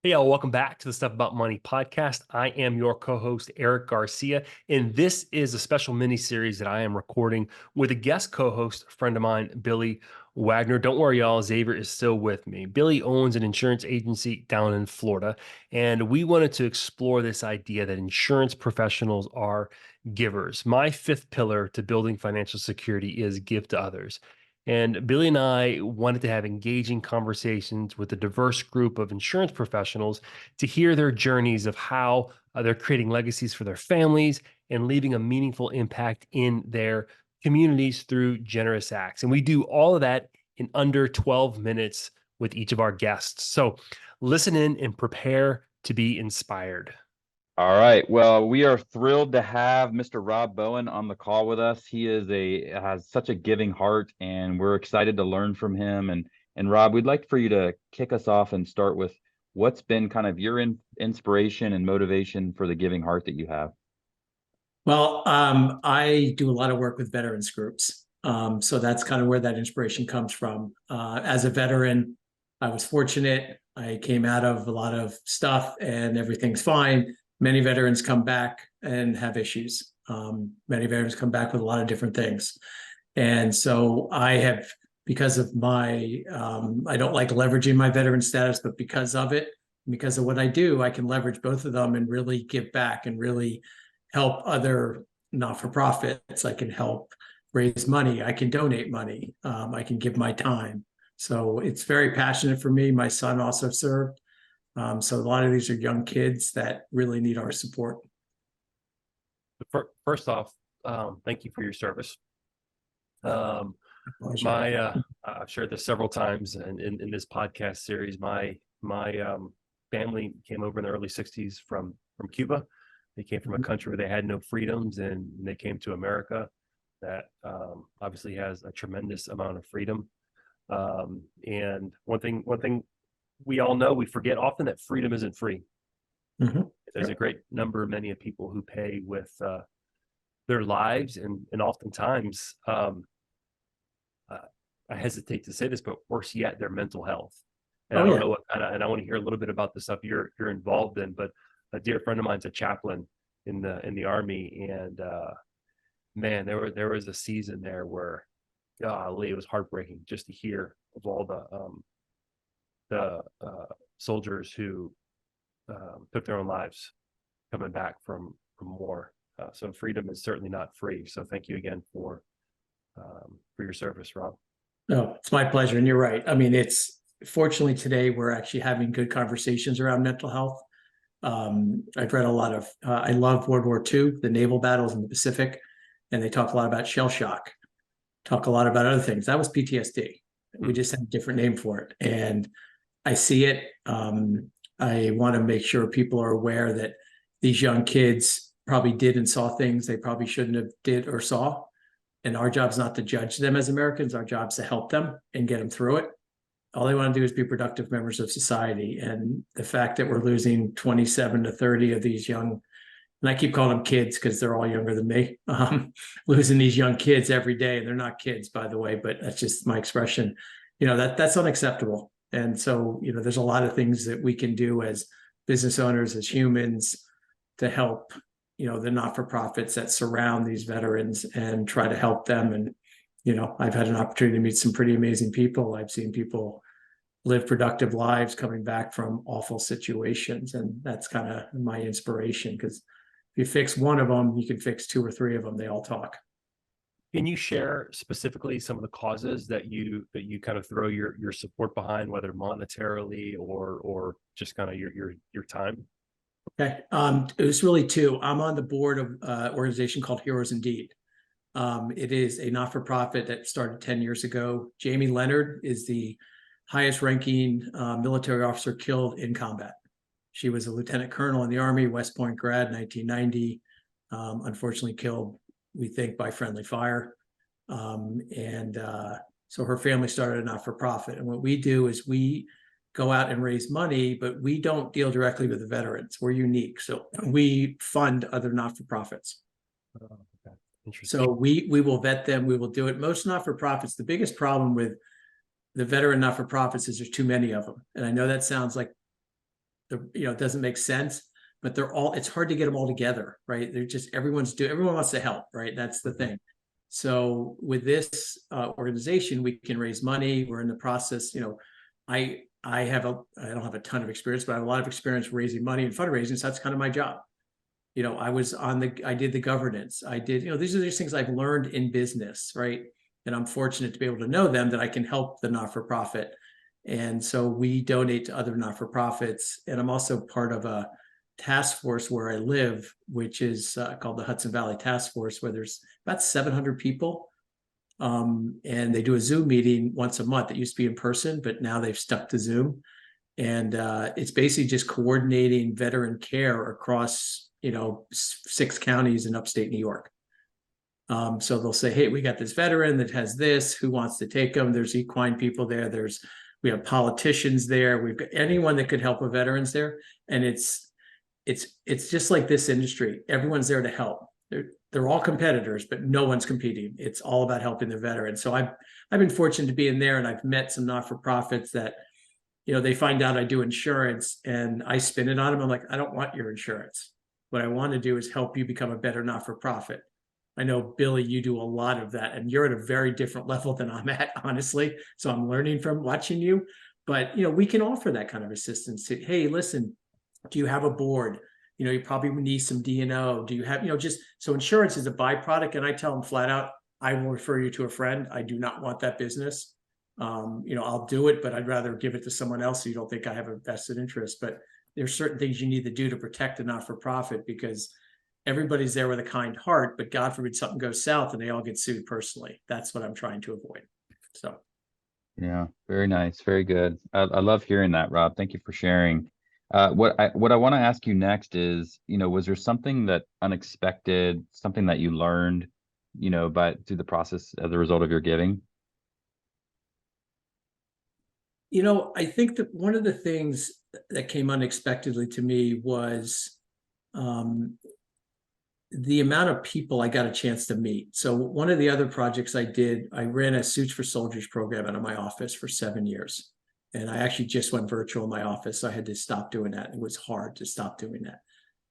Hey, all, welcome back to the Stuff About Money podcast. I am your co host, Erik Garcia, and this is a special mini series that I am recording with a guest co host, a friend of mine, Billy Wagner. Don't worry, y'all, Xavier is still with me. Billy owns an insurance agency down in Florida, and we wanted to explore this idea that insurance professionals are givers. My fifth pillar to building financial security is give to others. And Billy and I wanted to have engaging conversations with a diverse group of insurance professionals to hear their journeys of how they're creating legacies for their families and leaving a meaningful impact in their communities through generous acts. And we do all of that in under 12 minutes with each of our guests. So listen in and prepare to be inspired. All right. Well, we are thrilled to have Mr. Rob Bowen on the call with us. He has such a giving heart, and we're excited to learn from him. And Rob, we'd like for you to kick us off and start with what's been kind of your inspiration and motivation for the giving heart that you have. Well, I do a lot of work with veterans groups. So that's kind of where that inspiration comes from. As a veteran, I was fortunate. I came out of a lot of stuff and everything's fine. Many veterans come back and have issues. Many veterans come back with a lot of different things. And so I have, because of my, I don't like leveraging my veteran status, but because of it, because of what I do, I can leverage both of them and really give back and really help other not-for-profits. I can help raise money. I can donate money. I can give my time. So it's very passionate for me. My son also served. So a lot of these are young kids that really need our support. First off, thank you for your service. I've shared this several times in this podcast series. My family came over in the early 60s from Cuba. They came from a country where they had no freedoms, and they came to America that obviously has a tremendous amount of freedom. And one thing we all know, we forget often, that freedom isn't free. Mm-hmm. There's a great number, many of people who pay with their lives, and oftentimes, I hesitate to say this, but worse yet, their mental health. And I don't know and I want to hear a little bit about the stuff you're involved in, but a dear friend of mine's a chaplain in the Army, and man, there was a season there where, golly, it was heartbreaking just to hear of all the soldiers who took their own lives coming back from war. So freedom is certainly not free. So thank you again for your service, Rob. No, it's my pleasure. And you're right. I mean, it's fortunately today we're actually having good conversations around mental health. I've read a lot of, I love World War II, the naval battles in the Pacific, and they talk a lot about shell shock, talk a lot about other things. That was PTSD. We just had a different name for it. And I see it. I want to make sure people are aware that these young kids probably did and saw things they probably shouldn't have did or saw. And our job is not to judge them as Americans. Our job is to help them and get them through it. All they want to do is be productive members of society. And the fact that we're losing 27 to 30 of these young, and I keep calling them kids because they're all younger than me, losing these young kids every day. And they're not kids, by the way, but that's just my expression. That's unacceptable. And so, there's a lot of things that we can do as business owners, as humans, to help, the not-for-profits that surround these veterans and try to help them. And, I've had an opportunity to meet some pretty amazing people. I've seen people live productive lives coming back from awful situations. And that's kind of my inspiration, because if you fix one of them, you can fix two or three of them. They all talk. Can you share specifically some of the causes that you kind of throw your support behind, whether monetarily or just kind of your time? Okay. It was really two. I'm on the board of an organization called Heroes Indeed. It is a not-for-profit that started 10 years ago. Jamie Leonard is the highest ranking military officer killed in combat. She was a lieutenant colonel in the Army, West Point grad, 1990, unfortunately killed, we think, by friendly fire. So her family started a not-for-profit. And what we do is we go out and raise money, but we don't deal directly with the veterans. We're unique. So we fund other not-for-profits. Okay. Interesting. So we will vet them. We will do it. Most not-for-profits, the biggest problem with the veteran not-for-profits is there's too many of them. And I know that sounds like it doesn't make sense, but it's hard to get them all together, right? They're just, everyone wants to help, right? That's the thing. So with this organization, we can raise money. We're in the process, I don't have a ton of experience, but I have a lot of experience raising money and fundraising. So that's kind of my job. I did the governance. I did, these are these things I've learned in business, right? And I'm fortunate to be able to know them, that I can help the not-for-profit. And so we donate to other not-for-profits. And I'm also part of a task force where I live, which is called the Hudson Valley Task Force, where there's about 700 people. And they do a Zoom meeting once a month. It used to be in person, but now they've stuck to Zoom. And it's basically just coordinating veteran care across 6 counties in upstate New York. So they'll say, hey, we got this veteran that has this, who wants to take them? There's equine people there. We have politicians there. We've got anyone that could help a veterans there. And it's just like this industry. Everyone's there to help. They're all competitors, but no one's competing. It's all about helping the veterans. So I've been fortunate to be in there, and I've met some not-for-profits that, they find out I do insurance, and I spin it on them. I'm like, I don't want your insurance. What I want to do is help you become a better not-for-profit. I know, Billy, you do a lot of that, and you're at a very different level than I'm at, honestly. So I'm learning from watching you. But, we can offer that kind of assistance. Hey, listen, do you have a board? You probably need some D&O. Do you have, so insurance is a byproduct. And I tell them flat out, I will refer you to a friend. I do not want that business. I'll do it, but I'd rather give it to someone else so you don't think I have a vested interest. But there's certain things you need to do to protect a not-for-profit, because everybody's there with a kind heart, but God forbid something goes south and they all get sued personally. That's what I'm trying to avoid. So. Yeah, very nice. Very good. I love hearing that, Rob. Thank you for sharing. What I want to ask you next is, was there something that unexpected, something that you learned, through the process as a result of your giving? I think that one of the things that came unexpectedly to me was the amount of people I got a chance to meet. So one of the other projects I did, I ran a Suits for Soldiers program out of my office for 7 years. And I actually just went virtual in my office. So I had to stop doing that. It was hard to stop doing that.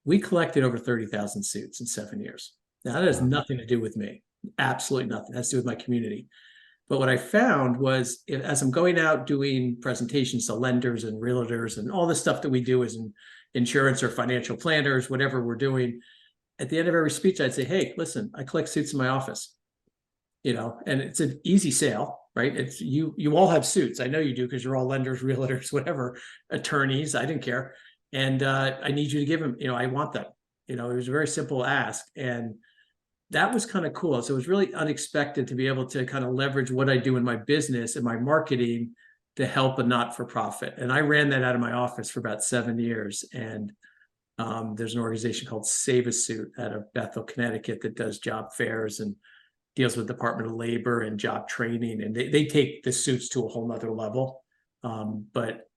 We collected over 30,000 suits in 7 years. Now, that has nothing to do with me. Absolutely nothing. It has to do with my community. But what I found was, as I'm going out doing presentations to lenders and realtors and all the stuff that we do as in insurance or financial planners, whatever we're doing, at the end of every speech, I'd say, hey, listen, I collect suits in my office, and it's an easy sale, right? It's you all have suits. I know you do, because you're all lenders, realtors, whatever, attorneys. I didn't care. And I need you to give them, I want them. It was a very simple ask. And that was kind of cool. So it was really unexpected to be able to kind of leverage what I do in my business and my marketing to help a not-for-profit. And I ran that out of my office for about 7 years. And there's an organization called Save a Suit out of Bethel, Connecticut, that does job fairs and deals with Department of Labor and job training. And they take the suits to a whole nother level. But,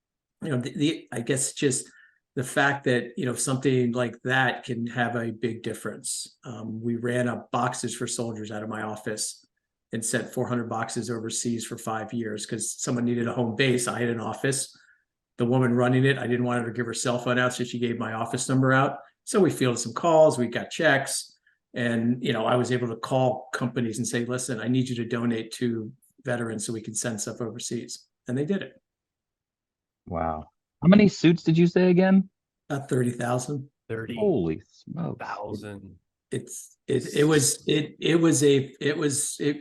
I guess just the fact that, something like that can have a big difference. We ran up boxes for soldiers out of my office and sent 400 boxes overseas for 5 years because someone needed a home base. I had an office. The woman running it, I didn't want her to give her cell phone out, so she gave my office number out. So we fielded some calls, we got checks, and I was able to call companies and say, listen, I need you to donate to veterans so we can send stuff overseas. And they did it. Wow. How many suits did you say again? 30,000. 30,000. Holy smokes. It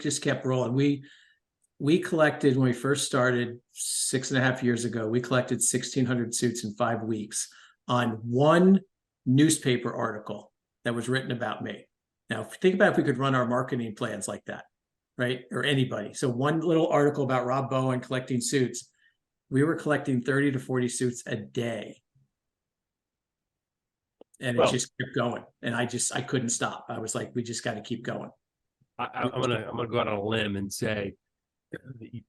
just kept rolling. We collected, when we first started 6.5 years ago, we collected 1,600 suits in 5 weeks on one newspaper article that was written about me. Now, think about if we could run our marketing plans like that, right? Or anybody. So one little article about Rob Bowen collecting suits, we were collecting 30 to 40 suits a day. And it just kept going. And I couldn't stop. I was like, we just got to keep going. I'm gonna go out on a limb and say that you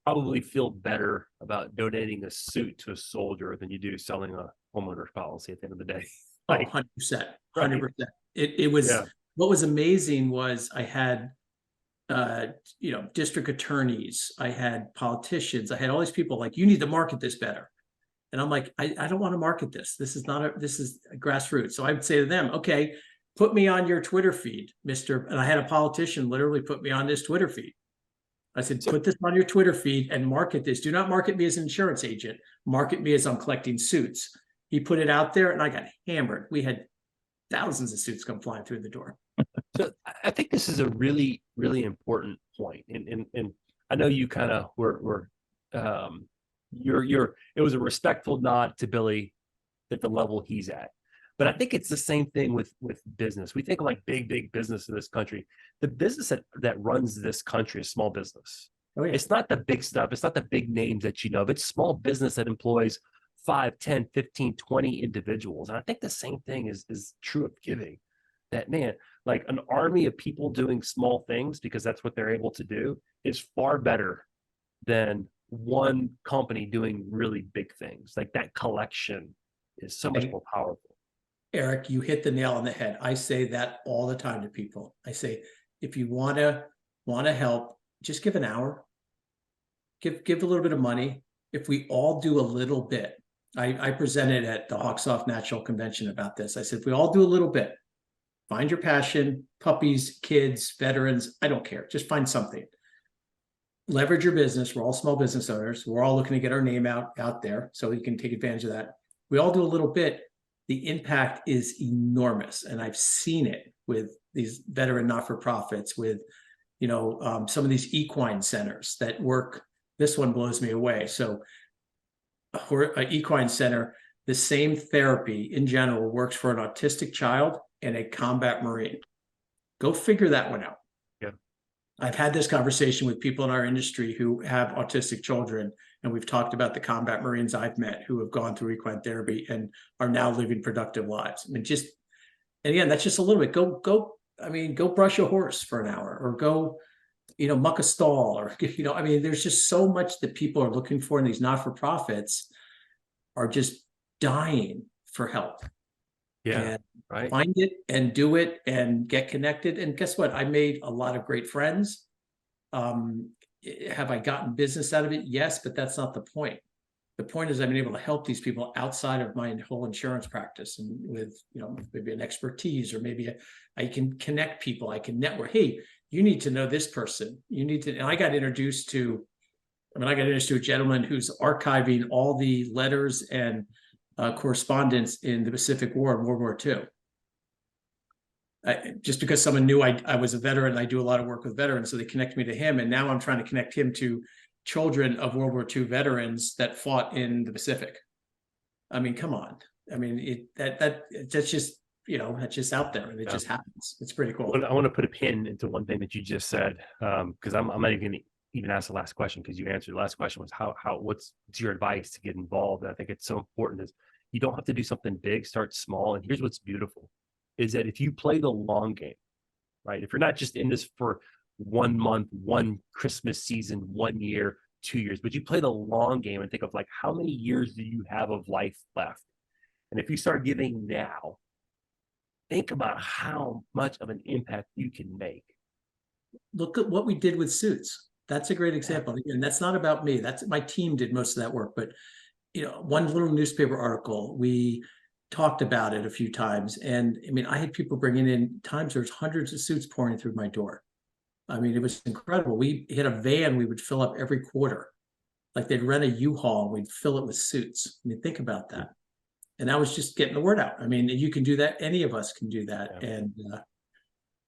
probably feel better about donating a suit to a soldier than you do selling a homeowner's policy at the end of the day. Like 100%. 100%. It was, what was amazing was I had district attorneys, I had politicians, I had all these people like, you need to market this better. And I'm like, I don't want to market this. This is a grassroots. So I'd say to them, okay, put me on your Twitter feed, Mr. And I had a politician literally put me on this Twitter feed. I said, put this on your Twitter feed and market this. Do not market me as an insurance agent. Market me as I'm collecting suits. He put it out there and I got hammered. We had thousands of suits come flying through the door. So I think this is a really, really important point. And I know you kind of were it was a respectful nod to Billy at the level he's at. But I think it's the same thing with business. We think of like big business in this country. The business that runs this country is small business. Oh, yeah. It's not the big stuff. It's not the big names that you know. It's small business that employs 5, 10, 15, 20 individuals. And I think the same thing is true of giving. That, man, like an army of people doing small things because that's what they're able to do is far better than one company doing really big things. Like that collection is so much more powerful. Erik, you hit the nail on the head. I say that all the time to people. I say, if you want to help, just give an hour. Give a little bit of money. If we all do a little bit, I presented at the Hawksoft National Convention about this. I said, if we all do a little bit, find your passion, puppies, kids, veterans, I don't care. Just find something. Leverage your business. We're all small business owners. We're all looking to get our name out there so you can take advantage of that. We all do a little bit. The impact is enormous. And I've seen it with these veteran not-for-profits, with, some of these equine centers that work. This one blows me away. So an equine center, the same therapy in general works for an autistic child and a combat Marine. Go figure that one out. Yeah. I've had this conversation with people in our industry who have autistic children, and we've talked about the combat Marines I've met who have gone through equine therapy and are now living productive lives. I mean, and again, that's just a little bit. Go brush a horse for an hour, or go, muck a stall, or, there's just so much that people are looking for, and these not-for-profits are just dying for help. Yeah. And right. Find it and do it and get connected. And guess what? I made a lot of great friends. Have I gotten business out of it? Yes, but that's not the point. The point is I've been able to help these people outside of my whole insurance practice, and with, maybe an expertise, or maybe I can connect people. I can network. Hey, you need to know this person. You need to. And I got introduced to a gentleman who's archiving all the letters and correspondence in the Pacific War and World War II. Just because someone knew I was a veteran, I do a lot of work with veterans, so they connect me to him. And now I'm trying to connect him to children of World War II veterans that fought in the Pacific. I mean, come on. I mean, that's just, that's just out there, and it just happens. It's pretty cool. I want to put a pin into one thing that you just said, because I'm not even going to even ask the last question, because you answered. The last question was what's your advice to get involved? And I think it's so important is you don't have to do something big, start small. And here's what's beautiful is that if you play the long game, right? If you're not just in this for 1 month, one Christmas season, 1 year, 2 years, but you play the long game and think of like, how many years do you have of life left? And if you start giving now, think about how much of an impact you can make. Look at what we did with suits. That's a great example. And that's not about me. That's my team did most of that work. But, one little newspaper article, we talked about it a few times. And I mean, I had people bringing in times there's hundreds of suits pouring through my door. I mean, it was incredible. We hit a van we would fill up every quarter. Like they'd rent a U-Haul and we'd fill it with suits. I mean, think about that. And that was just getting the word out. I mean, you can do that. Any of us can do that. Yeah. And,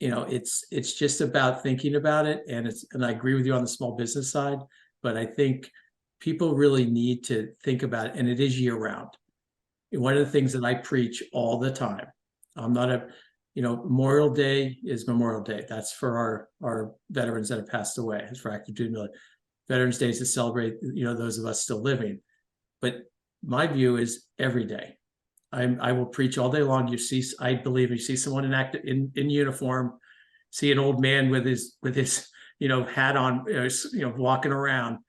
it's just about thinking about it. And I agree with you on the small business side, but I think people really need to think about it. And it is year round. One of the things that I preach all the time, I'm not Memorial Day is Memorial Day. That's for our veterans that have passed away. It's for active duty military. Veterans Day is to celebrate, those of us still living. But my view is every day. I will preach all day long. I believe you see someone in uniform, see an old man with his hat on, walking around.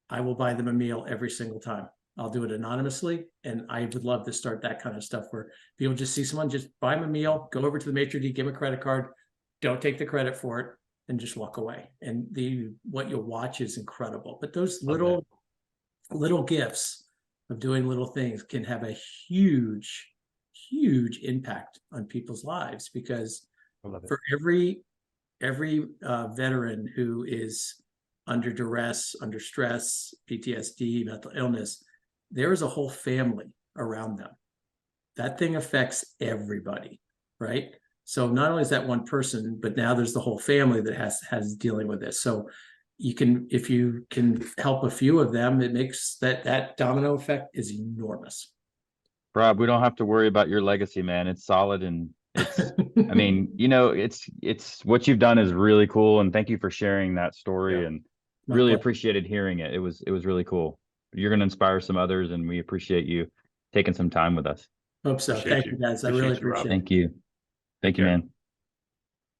I will buy them a meal every single time. I'll do it anonymously, and I would love to start that kind of stuff where people just see someone, just buy them a meal, go over to the maitre d', give them a credit card, don't take the credit for it, and just walk away. And what you'll watch is incredible. But those little gifts, of doing little things can have a huge, huge impact on people's lives, because for every veteran who is under duress, under stress, PTSD, mental illness, there is a whole family around them. That thing affects everybody, right? So not only is that one person, but now there's the whole family that has dealing with this. So you can, if you can help a few of them, it makes that domino effect is enormous. Rob, we don't have to worry about your legacy, man. It's solid, and it's I mean, it's what you've done is really cool, and thank you for sharing that story. And really appreciated hearing it. It was really cool. You're going to inspire some others, and we appreciate you taking some time with us. Hope so. Thank you, guys. I really appreciate it. Thank you. Thank you, man.